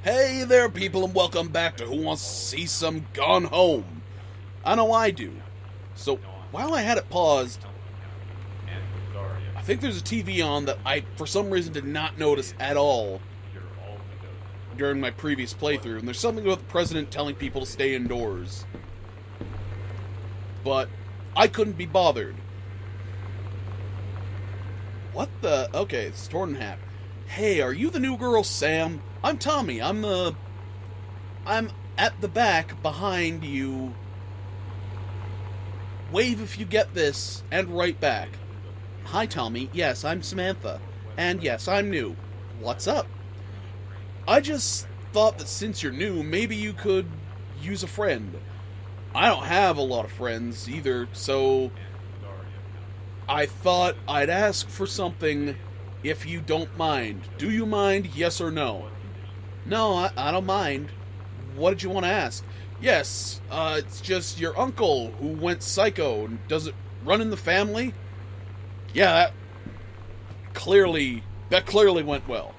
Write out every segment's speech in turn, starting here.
Hey there, people, and welcome back to Who Wants to See Some Gone Home. I know I do. So, while I had it paused, I think there's a TV on that I, for some reason, did not notice at all during my previous playthrough, and there's something about the president telling people to stay indoors. But I couldn't be bothered. What the? Okay, it's torn in half. Hey, are you the new girl, Sam? I'm Tommy. I'm at the back behind you. Wave if you get this, and right back. Hi, Tommy. Yes, I'm Samantha. And yes, I'm new. What's up? I just thought that since you're new, maybe you could use a friend. I don't have a lot of friends either, so I thought I'd ask for something if you don't mind. Do you mind, yes or no? No, I don't mind. What did you want to ask? Yes, it's just your uncle who went psycho, and does it run in the family? Yeah, that clearly went well.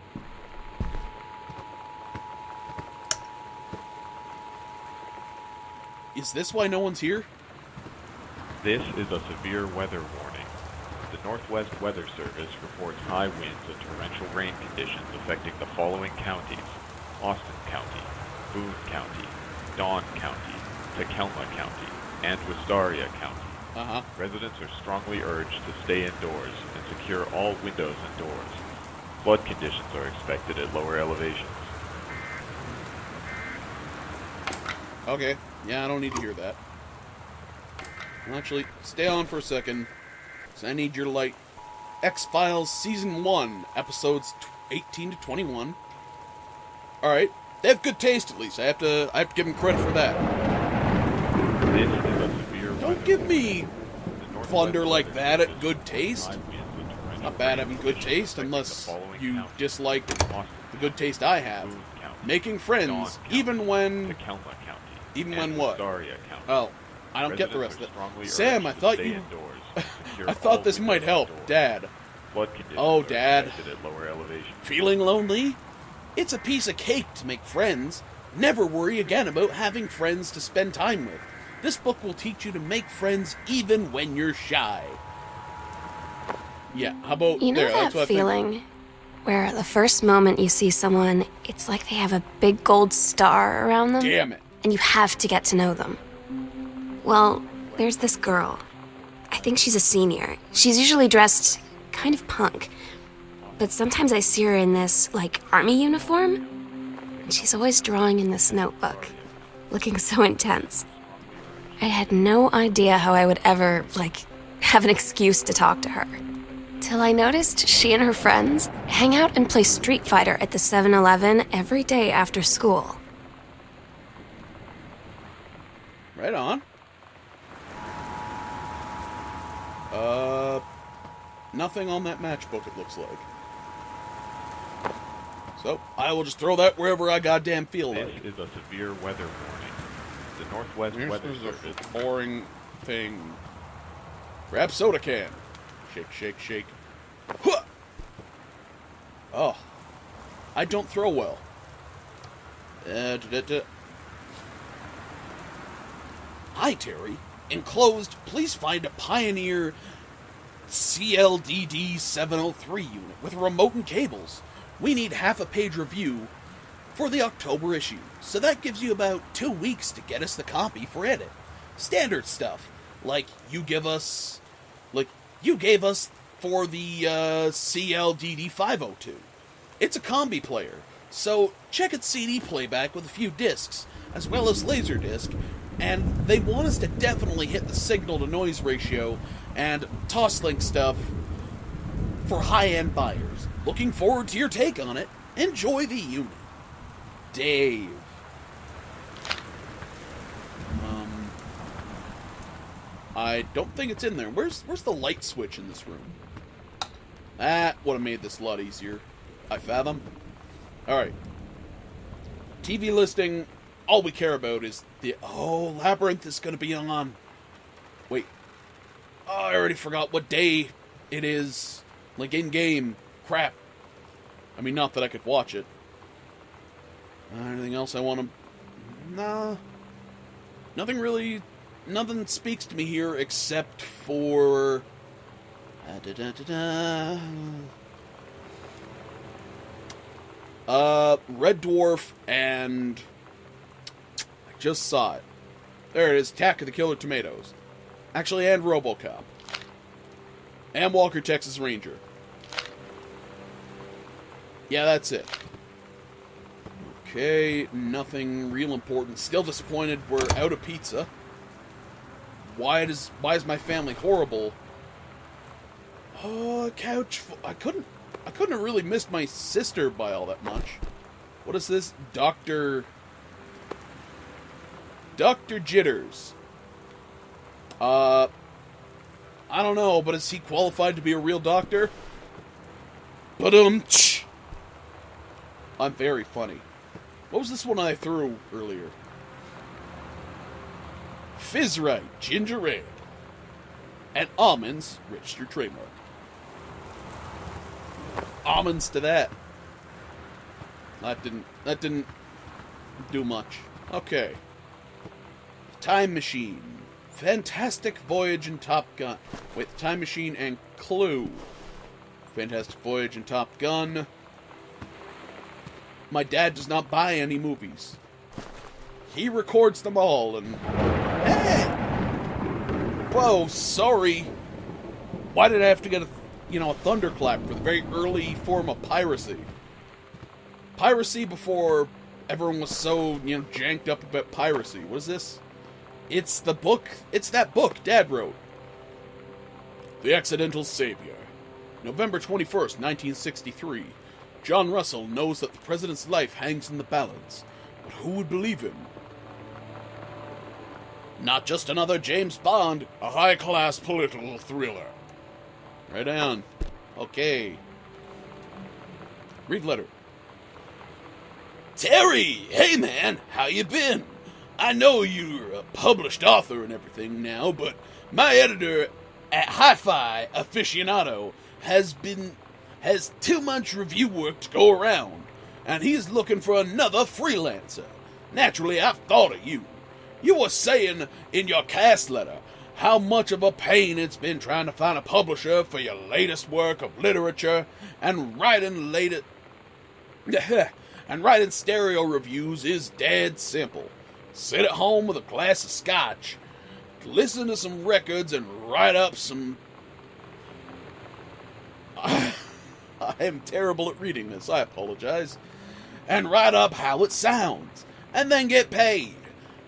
Is this why no one's here? This is a severe weather warning. The Northwest Weather Service reports high winds and torrential rain conditions affecting the following counties: Austin County, Boone County, Dawn County, Tacoma County, and Wistaria County. Residents are strongly urged to stay indoors and secure all windows and doors. Flood conditions are expected at lower elevations. Okay, yeah, I don't need to hear that. Well, actually, stay on for a second, because I need your light. X-Files Season 1, Episodes 18 to 21. Alright, they have good taste at least. I have to give them credit for that. This is a severe Don't give me thunder like that at good taste. It's not bad having good taste unless you dislike the good taste I have. Making friends, even when what? Oh, I don't get the rest of it. Sam, I thought you... I thought this might help. Dad. Oh, Dad. Feeling lonely? It's a piece of cake to make friends. Never worry again about having friends to spend time with. This book will teach you to make friends even when you're shy. Yeah, how about... You know that feeling where the first moment you see someone, it's like they have a big gold star around them? Damn it. And you have to get to know them. Well, there's this girl. I think she's a senior. She's usually dressed kind of punk. But sometimes I see her in this, army uniform. And she's always drawing in this notebook, looking so intense. I had no idea how I would ever, have an excuse to talk to her. Till I noticed she and her friends hang out and play Street Fighter at the 7-Eleven every day after school. Right on. Nothing on that matchbook, it looks like. So, I will just throw that wherever I goddamn feel like. This is a severe weather warning. The Northwest Weather Service... a boring thing. Grab soda can. Shake, shake, shake. Huh! Oh. I don't throw well. Hi, Terry. Enclosed, please find a Pioneer CLDD 703 unit with a remote and cables. We need half a page review for the October issue, so that gives you about 2 weeks to get us the copy for edit. Standard stuff, like you gave us for the CLDD 502. It's a combi player, so check its CD playback with a few discs, as well as Laserdisc, and they want us to definitely hit the signal-to-noise ratio and toslink stuff for high-end buyers. Looking forward to your take on it. Enjoy the unit. Dave. I don't think it's in there. Where's the light switch in this room? That would have made this a lot easier. I fathom. Alright. TV listing, all we care about is the... Oh, Labyrinth is going to be on. Wait. Oh, I already forgot what day it is. In-game. Crap. I mean, not that I could watch it. Anything else I want to... Nah. Nothing really... Nothing speaks to me here except for... Red Dwarf and... I just saw it. There it is, Attack of the Killer Tomatoes. Actually, and RoboCop. And Walker, Texas Ranger. Yeah, that's it. Okay, nothing real important. Still disappointed we're out of pizza. Why is my family horrible? Oh, couch. I couldn't have really missed my sister by all that much. What is this? Dr. Jitters. I don't know, but is he qualified to be a real doctor? But I'm very funny. What was this one I threw earlier? Fizzrite, ginger ale, and almonds, registered trademark. Almonds to that. That didn't do much. Okay. Time Machine. Fantastic Voyage in Top Gun. Wait, Time Machine and Clue. Fantastic Voyage in Top Gun. My dad does not buy any movies. He records them all and... Hey! Whoa, sorry. Why did I have to get a thunderclap for the very early form of piracy? Piracy before everyone was so, janked up about piracy. What is this? It's the book. It's that book Dad wrote. The Accidental Savior. November 21st, 1963. John Russell knows that the president's life hangs in the balance, but who would believe him? Not just another James Bond, a high-class political thriller. Right on. Okay. Read letter. Terry! Hey man, how you been? I know you're a published author and everything now, but my editor at Hi-Fi Aficionado has too much review work to go around, and he's looking for another freelancer. Naturally, I've thought of you. You were saying in your cast letter how much of a pain it's been trying to find a publisher for your latest work of literature, and writing stereo reviews is dead simple. Sit at home with a glass of scotch, listen to some records, and write up some... I am terrible at reading this, I apologize. And write up how it sounds, and then get paid.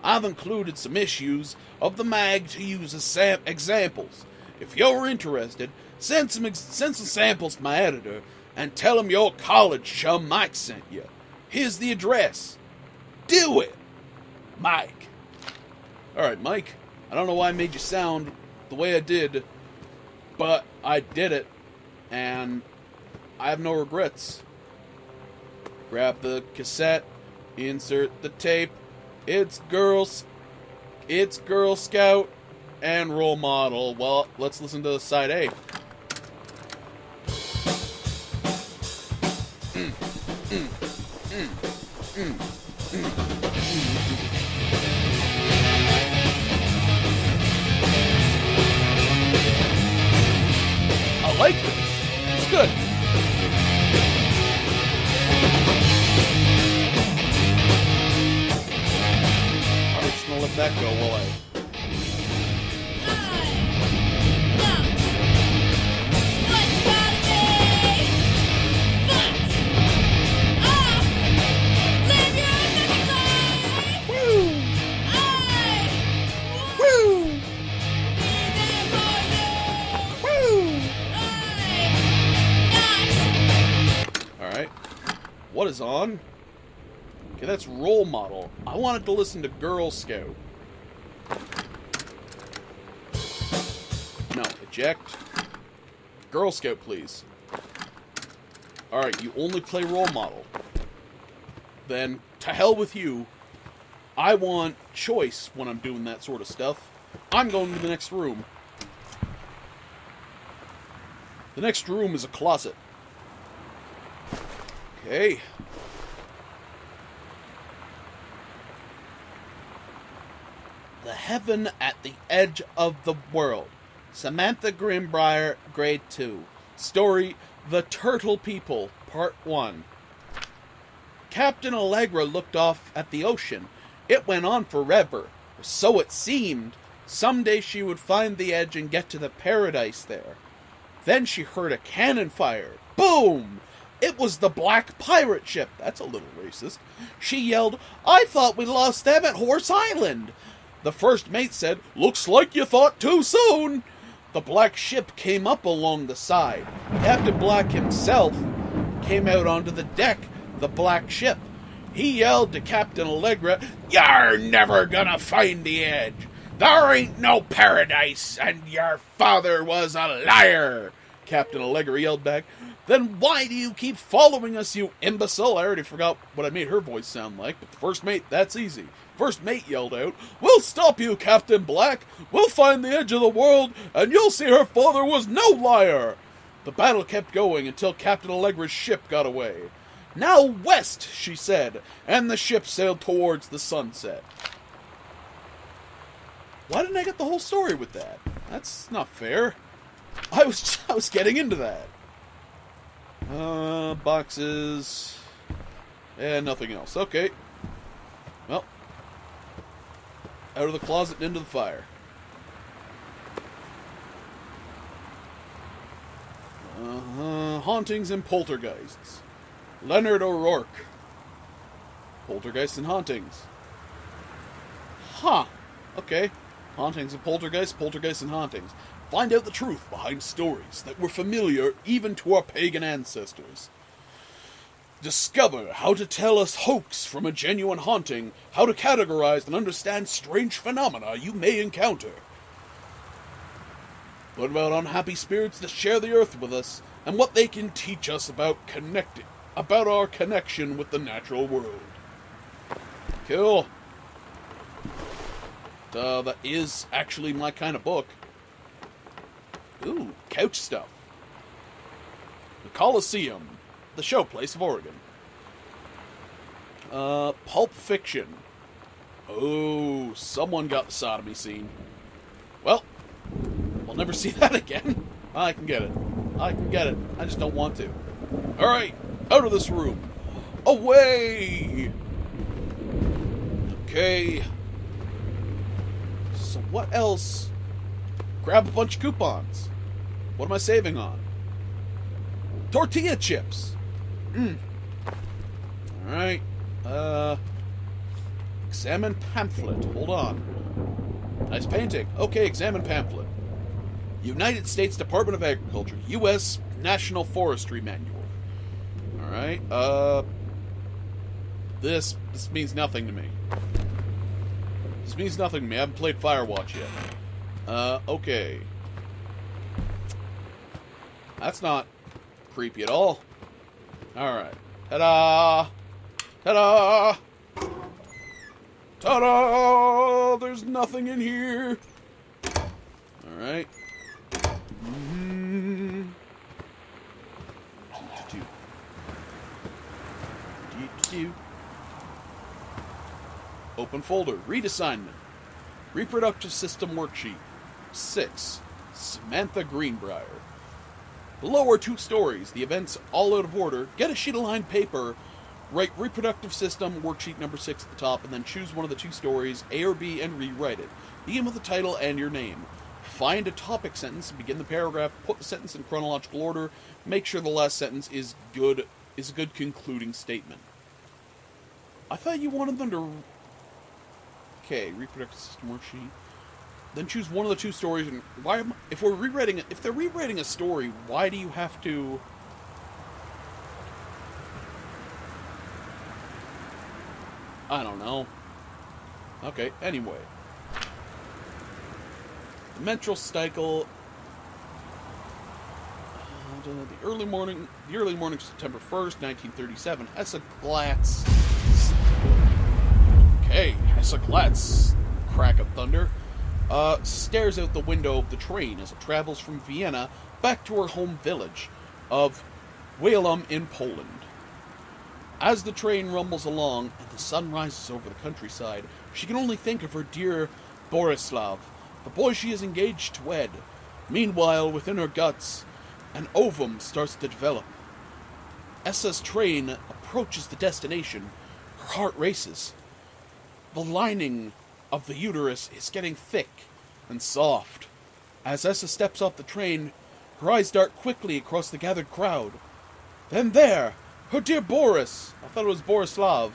I've included some issues of the mag to use as examples. If you're interested, send some samples to my editor, and tell him your college chum Mike sent you. Here's the address. Do it! Mike. Alright, Mike. I don't know why I made you sound the way I did, but I did it, and I have no regrets. Grab the cassette, insert the tape. It's Girl Scout and Role Model. Well, let's listen to side A. I like this. It's good. I'm just gonna let that go while I... What is on? Okay, that's Role Model. I wanted to listen to Girl Scout. No, eject. Girl Scout, please. Alright, you only play Role Model. Then, to hell with you. I want choice when I'm doing that sort of stuff. I'm going to the next room. The next room is a closet. Okay. The Heaven at the Edge of the World. Samantha Greenbrier, Grade 2. Story, The Turtle People, Part 1. Captain Allegra looked off at the ocean. It went on forever. So it seemed. Someday she would find the edge and get to the paradise there. Then she heard a cannon fire. Boom! It was the Black Pirate ship. That's a little racist. She yelled, "I thought we lost them at Horse Island." The first mate said, "Looks like you thought too soon." The black ship came up along the side. Captain Black himself came out onto the deck, the black ship. He yelled to Captain Allegra, "You're never gonna find the edge. There ain't no paradise, and your father was a liar." Captain Allegra yelled back, "Then why do you keep following us, you imbecile?" I already forgot what I made her voice sound like, but the first mate, that's easy. First mate yelled out, "We'll stop you, Captain Black. We'll find the edge of the world, and you'll see her father was no liar." The battle kept going until Captain Allegra's ship got away. "Now west," she said, and the ship sailed towards the sunset. Why didn't I get the whole story with that? That's not fair. I was getting into that. Boxes. And nothing else. Okay. Well. Out of the closet and into the fire. Hauntings and poltergeists. Leonard O'Rourke. Poltergeists and hauntings. Huh. Okay. Hauntings and poltergeists, poltergeists and hauntings. Find out the truth behind stories that were familiar even to our pagan ancestors. Discover how to tell a hoax from a genuine haunting, how to categorize and understand strange phenomena you may encounter. Learn about unhappy spirits that share the earth with us, and what they can teach us about our connection with the natural world. Cool. That is actually my kind of book. Ooh, couch stuff. The Coliseum, the showplace of Oregon. Pulp Fiction. Oh, someone got the sodomy scene. Well, we'll never see that again. I can get it. I can get it. I just don't want to. Alright, out of this room. Away! Okay. So what else? Grab a bunch of coupons. What am I saving on? Tortilla chips. Alright. Examine pamphlet. Hold on. Nice painting. Okay, examine pamphlet. United States Department of Agriculture. U.S. National Forestry Manual. Alright. This means nothing to me. This means nothing to me. I haven't played Firewatch yet. Okay. That's not creepy at all. Alright. Ta-da! Ta-da! Ta-da! There's nothing in here. Alright. Open folder. Read assignment. Reproductive system worksheet. 6. Samantha Greenbrier. Below are 2 stories. The events all out of order. Get a sheet of lined paper. Write reproductive system worksheet number 6 at the top, and then choose one of the 2 stories, A or B, and rewrite it. Begin with the title and your name. Find a topic sentence, begin the paragraph, put the sentence in chronological order, make sure the last sentence is a good concluding statement. I thought you wanted them to... Okay, reproductive system worksheet. Then choose one of the 2 stories, and if they're rewriting a story, why do you have to... I don't know. Okay, anyway. The menstrual cycle. The early morning of September 1st, 1937. Hesse-Glatz. Okay, Hesse-Glatz. Crack of thunder. Stares out the window of the train as it travels from Vienna back to her home village of Walum in Poland. As the train rumbles along and the sun rises over the countryside, she can only think of her dear Borislav, the boy she is engaged to wed. Meanwhile, within her guts, an ovum starts to develop. Essa's train approaches the destination. Her heart races. The lining of the uterus is getting thick and soft. As Essa steps off the train, her eyes dart quickly across the gathered crowd. Then there, her dear Boris. I thought it was Borislav.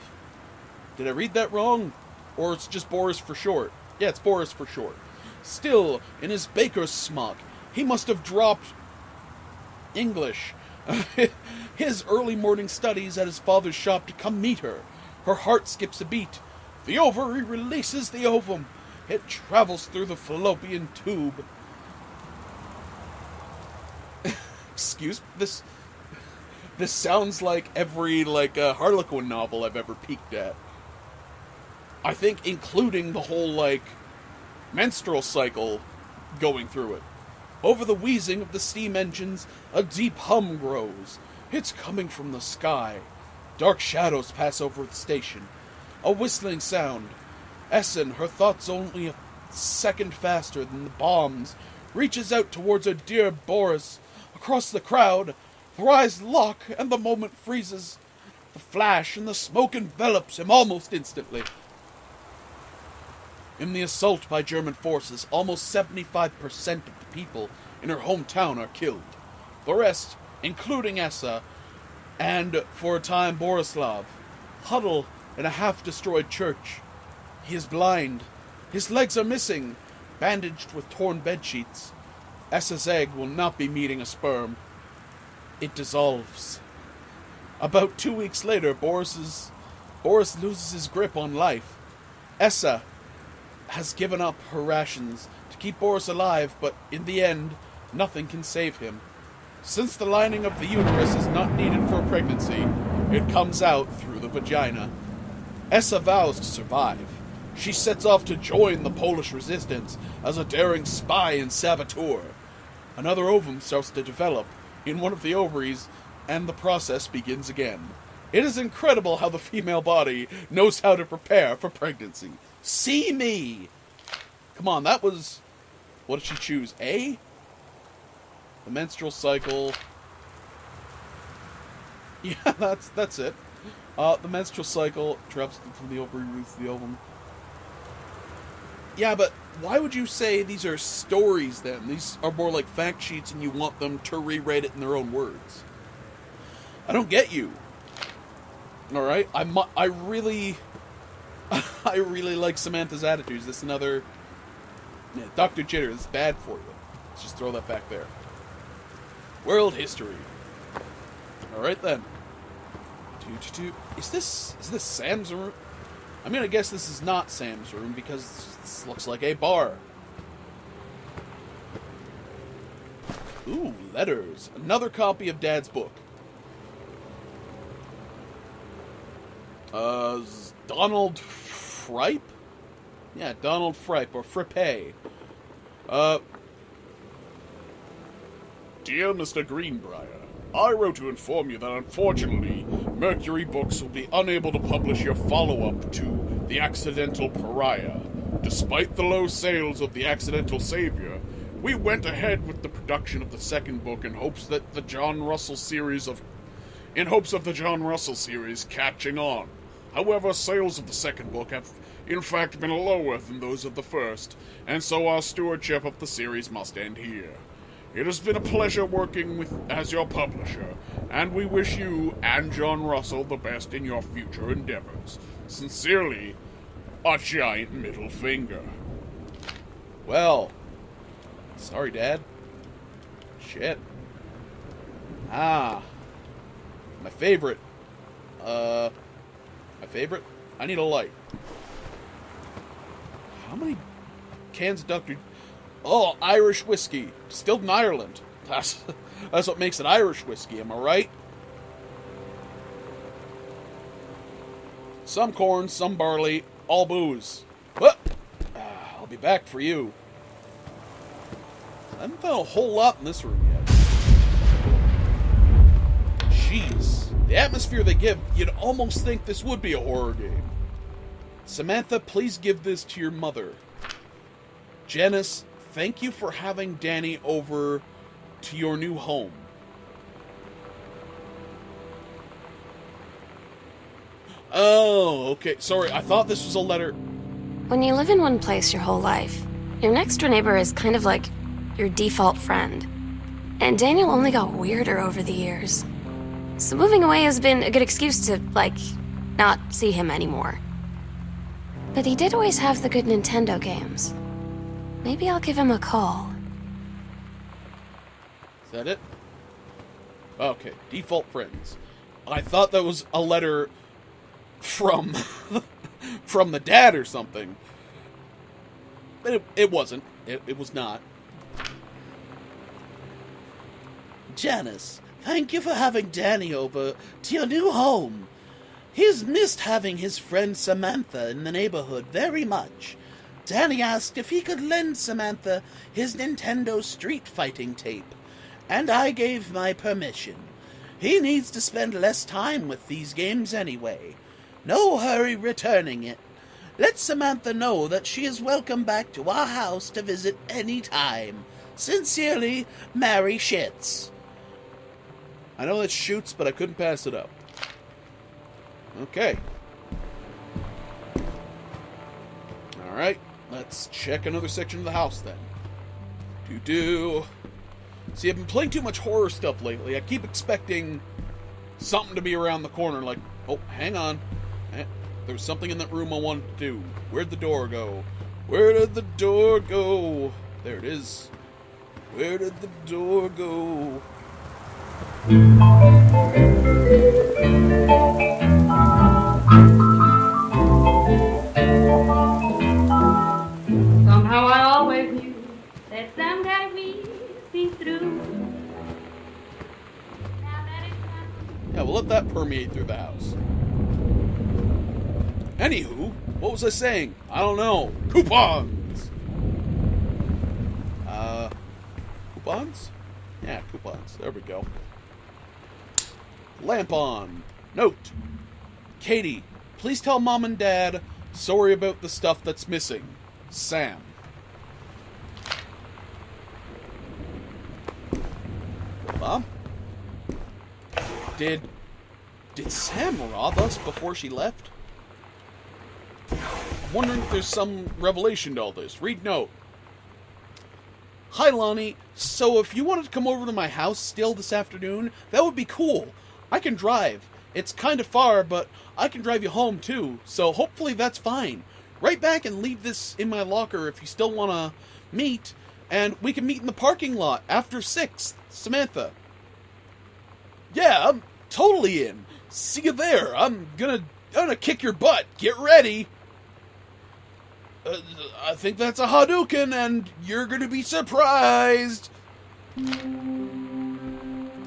Did I read that wrong? Or it's just Boris for short? Yeah, it's Boris for short. Still, in his baker's smock, he must have dropped English. His early morning studies at his father's shop to come meet her. Her heart skips a beat. The ovary releases the ovum. It travels through the fallopian tube. Excuse me, this sounds like every Harlequin novel I've ever peeked at. I think including the whole menstrual cycle going through it. Over the wheezing of the steam engines, a deep hum grows. It's coming from the sky. Dark shadows pass over the station. A whistling sound. Essen, her thoughts only a second faster than the bombs, reaches out towards her dear Boris. Across the crowd, her eyes lock and the moment freezes. The flash and the smoke envelops him almost instantly. In the assault by German forces, almost 75% of the people in her hometown are killed. The rest, including Essa, and, for a time, Borislav, huddle in a half-destroyed church. He is blind. His legs are missing, bandaged with torn bedsheets. Essa's egg will not be meeting a sperm. It dissolves. About 2 weeks later, Boris loses his grip on life. Essa has given up her rations to keep Boris alive, but in the end, nothing can save him. Since the lining of the uterus is not needed for pregnancy, it comes out through the vagina. Essa vows to survive. She sets off to join the Polish resistance as a daring spy and saboteur. Another ovum starts to develop in one of the ovaries, and the process begins again. It is incredible how the female body knows how to prepare for pregnancy. See me! Come on, that was... What did she choose? A? The menstrual cycle. Yeah, that's it. The menstrual cycle travels from the ovary roots to the ovum. Yeah, but why would you say these are stories then? These are more like fact sheets and you want them to rewrite it in their own words. I don't get you. Alright? I really like Samantha's attitudes. This is another... Yeah, Dr. Jitter is bad for you. Let's just throw that back there. World history. Alright then. Is this Sam's room? I'm gonna guess this is not Sam's room because this looks like a bar. Ooh, letters. Another copy of Dad's book. Donald Fripe? Yeah, Donald Fripe, or Frippe. Dear Mr. Greenbrier, I wrote to inform you that unfortunately, Mercury Books will be unable to publish your follow-up to The Accidental Pariah. Despite the low sales of The Accidental Savior, we went ahead with the production of the second book in hopes of the John Russell series catching on. However, sales of the second book have in fact been lower than those of the first, and so our stewardship of the series must end here. It has been a pleasure working as your publisher, and we wish you and John Russell the best in your future endeavors. Sincerely, a giant middle finger. Well, sorry, Dad. Shit. My favorite. My favorite? I need a light. How many cans of Dr. Oh, Irish whiskey. Distilled in Ireland. That's what makes it Irish whiskey, am I right? Some corn, some barley, all booze. But I'll be back for you. I haven't found a whole lot in this room yet. Jeez. The atmosphere they give, you'd almost think this would be a horror game. Samantha, please give this to your mother. Janice, thank you for having Danny over to your new home. Oh, okay. Sorry, I thought this was a letter. When you live in one place your whole life, your next door neighbor is kind of like your default friend. And Daniel only got weirder over the years. So moving away has been a good excuse to, not see him anymore. But he did always have the good Nintendo games. Maybe I'll give him a call. Is that it? Okay, default friends. I thought that was a letter from from the dad or something. But it wasn't. It was not. Janice, thank you for having Danny over to your new home. He's missed having his friend Samantha in the neighborhood very much. Danny asked if he could lend Samantha his Nintendo Street Fighting tape, and I gave my permission. He needs to spend less time with these games anyway. No hurry returning it. Let Samantha know that she is welcome back to our house to visit any time. Sincerely, Mary Shits. I know that's Shoots, but I couldn't pass it up. Okay. Alright, let's check another section of the house then. See, I've been playing too much horror stuff lately. I keep expecting something to be around the corner, like, oh, hang on. There was something in that room I wanted to do. Where'd the door go? Where did the door go? There it is. Where did the door go? Somehow I always knew that someday we'd see through. Now that it's happened. Yeah, we'll let that permeate through the house. Anywho, what was I saying? I don't know. Coupons! Coupons? Yeah, coupons. There we go. Lamp on. Note. Katie, please tell Mom and Dad sorry about the stuff that's missing. Sam. Mom? Did Sam rob us before she left? I'm wondering if there's some revelation to all this. Read note. Hi, Lonnie. So if you wanted to come over to my house still this afternoon, that would be cool. I can drive. It's kind of far, but I can drive you home too, so hopefully that's fine. Write back and leave this in my locker if you still want to meet, and we can meet in the parking lot after 6. Samantha. Yeah, I'm totally in. See you there. I'm gonna kick your butt. Get ready. I think that's a Hadouken, and you're gonna be surprised.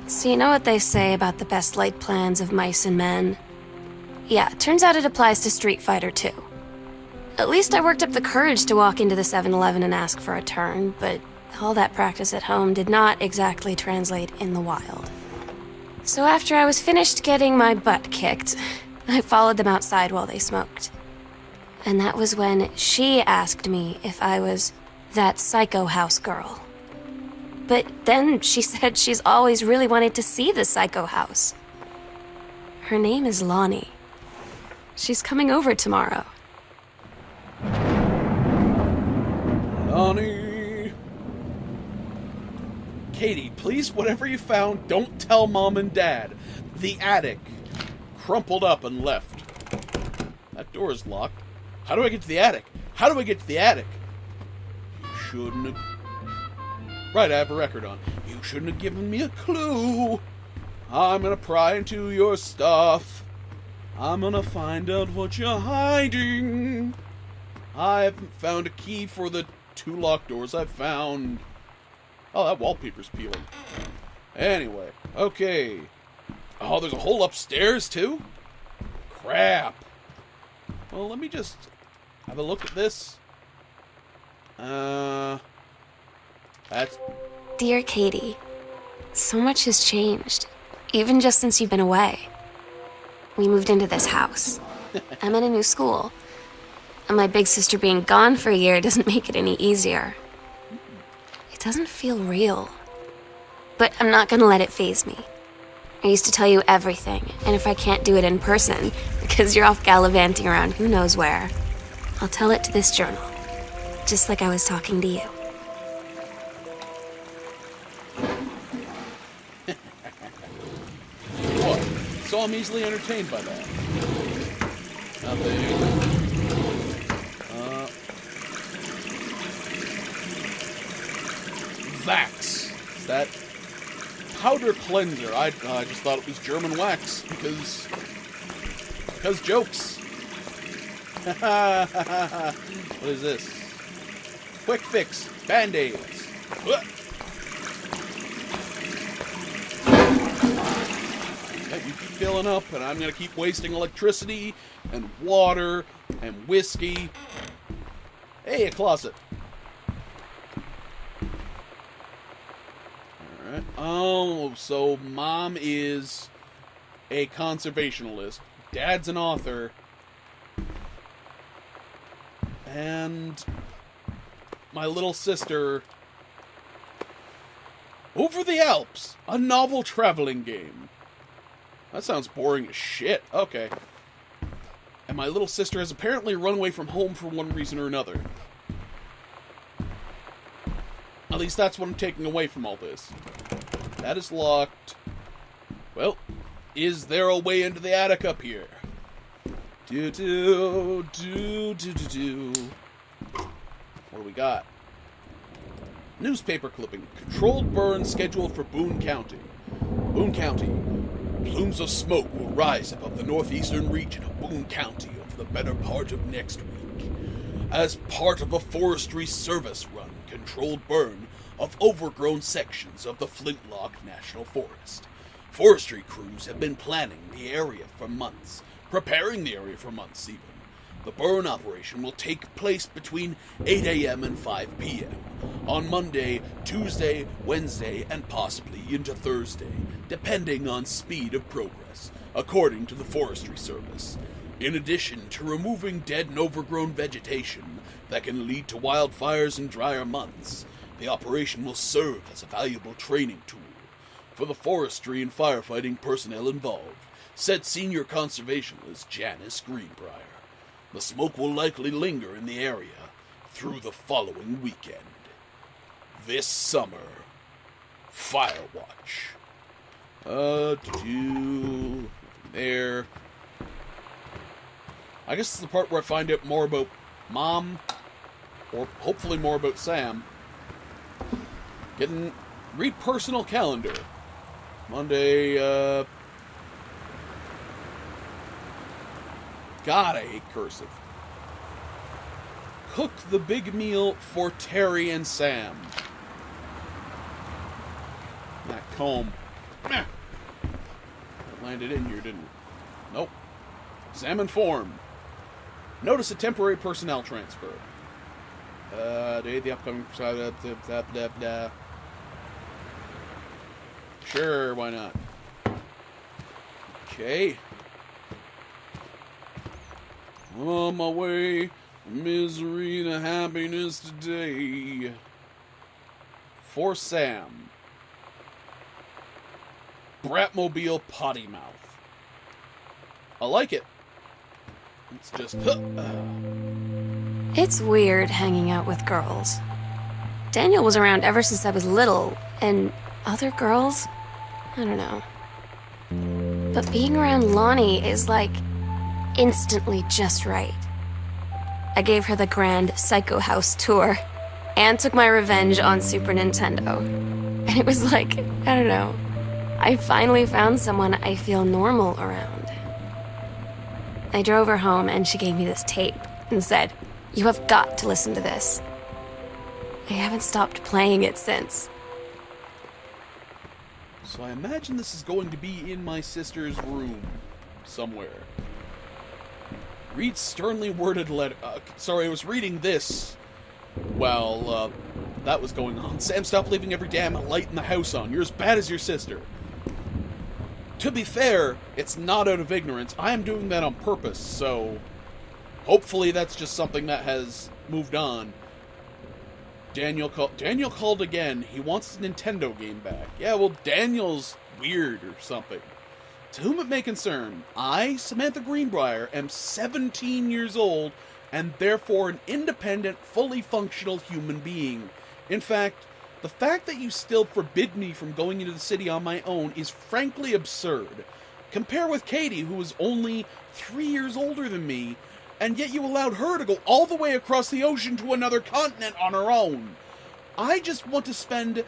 So you know what they say about the best laid plans of mice and men? Yeah, turns out it applies to Street Fighter too. At least I worked up the courage to walk into the 7-Eleven and ask for a turn, but all that practice at home did not exactly translate in the wild. So after I was finished getting my butt kicked, I followed them outside while they smoked. And that was when she asked me if I was that psycho house girl. But then she said she's always really wanted to see the psycho house. Her name is Lonnie. She's coming over tomorrow. Lonnie. Katie, please, whatever you found, don't tell Mom and Dad. The attic. Crumpled up and left. That door is locked. How do I get to the attic? How do I get to the attic? You shouldn't have... Right, I have a record on. You shouldn't have given me a clue. I'm gonna pry into your stuff. I'm gonna find out what you're hiding. I haven't found a key for the 2 locked doors I've found. Oh, that wallpaper's peeling. Anyway, okay. Oh, there's a hole upstairs, too? Crap. Well, let me just have a look at this. That's... Dear Katie, so much has changed, even just since you've been away. We moved into this house. I'm in a new school. And my big sister being gone for a year doesn't make it any easier. It doesn't feel real. But I'm not gonna let it faze me. I used to tell you everything, and if I can't do it in person, because you're off gallivanting around who knows where, I'll tell it to this journal. Just like I was talking to you. What? So I'm easily entertained by that. Nothing. Vax. Is that powder cleanser? I just thought it was German wax because jokes. What is this? Quick fix. Band-Aids. Yeah, you keep filling up, and I'm gonna keep wasting electricity and water and whiskey. Hey, a closet. Alright. Oh, so Mom is a conservationalist. Dad's an author. And my little sister... Over the Alps, a novel traveling game. That sounds boring as shit. Okay. And my little sister has apparently run away from home for one reason or another. At least that's what I'm taking away from all this. That is locked. Well, is there a way into the attic up here? What do we got? Newspaper clipping. Controlled burn scheduled for Boone County. Boone County. Plumes of smoke will rise above the northeastern region of Boone County over the better part of next week. As part of a Forestry Service run controlled burn of overgrown sections of the Flintlock National Forest. Forestry crews have been planning the area for months, preparing the area for months even. The burn operation will take place between 8 a.m. and 5 p.m. on Monday, Tuesday, Wednesday, and possibly into Thursday, depending on speed of progress, according to the Forestry Service. In addition to removing dead and overgrown vegetation that can lead to wildfires in drier months, the operation will serve as a valuable training tool for the forestry and firefighting personnel involved, said senior conservationist Janice Greenbrier. The smoke will likely linger in the area through the following weekend. This summer, Firewatch. There. I guess it's the part where I find out more about Mom, or hopefully more about Sam. Read personal calendar. Monday, God, I hate cursive. Cook the big meal for Terry and Sam. That comb. That landed in here, didn't it? Nope. Sam informed. Notice a temporary personnel transfer. Date the upcoming... Sure, why not? Okay. On my way, misery to happiness today. For Sam. Bratmobile Potty Mouth. I like it. It's just... It's weird hanging out with girls. Daniel was around ever since I was little, and other girls? I don't know. But being around Lonnie is like instantly just right. I gave her the grand Psycho House tour and took my revenge on Super Nintendo. And it was like, I don't know, I finally found someone I feel normal around. I drove her home and she gave me this tape and said, "You have got to listen to this." I haven't stopped playing it since. So I imagine this is going to be in my sister's room somewhere. Read sternly worded letter. Sorry, I was reading this while that was going on. Sam, stop leaving every damn light in the house on. You're as bad as your sister. To be fair, it's not out of ignorance. I am doing that on purpose, so... Hopefully that's just something that has moved on. Daniel called again. He wants his Nintendo game back. Yeah, well, Daniel's weird or something. To whom it may concern, I, Samantha Greenbrier, am 17 years old and therefore an independent, fully functional human being. In fact, the fact that you still forbid me from going into the city on my own is frankly absurd. Compare with Katie, who is only 3 years older than me, and yet you allowed her to go all the way across the ocean to another continent on her own. I just want to spend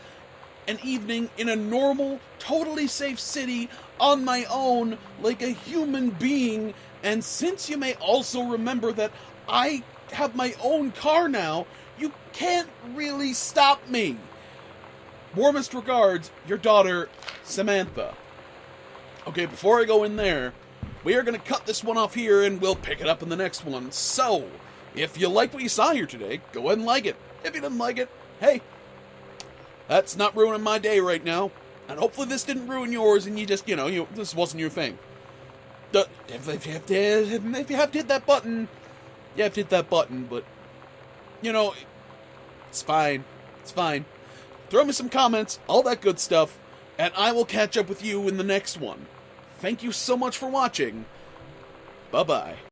an evening in a normal, totally safe city on my own, like a human being, and since you may also remember that I have my own car now, you can't really stop me. Warmest regards, your daughter, Samantha. Okay, before I go in there, we are going to cut this one off here and we'll pick it up in the next one. So, if you liked what you saw here today, go ahead and like it. If you didn't like it, hey, that's not ruining my day right now. And hopefully this didn't ruin yours and you just, this wasn't your thing. If you have to hit that button, you have to hit that button, but, it's fine. It's fine. Throw me some comments, all that good stuff, and I will catch up with you in the next one. Thank you so much for watching. Bye-bye.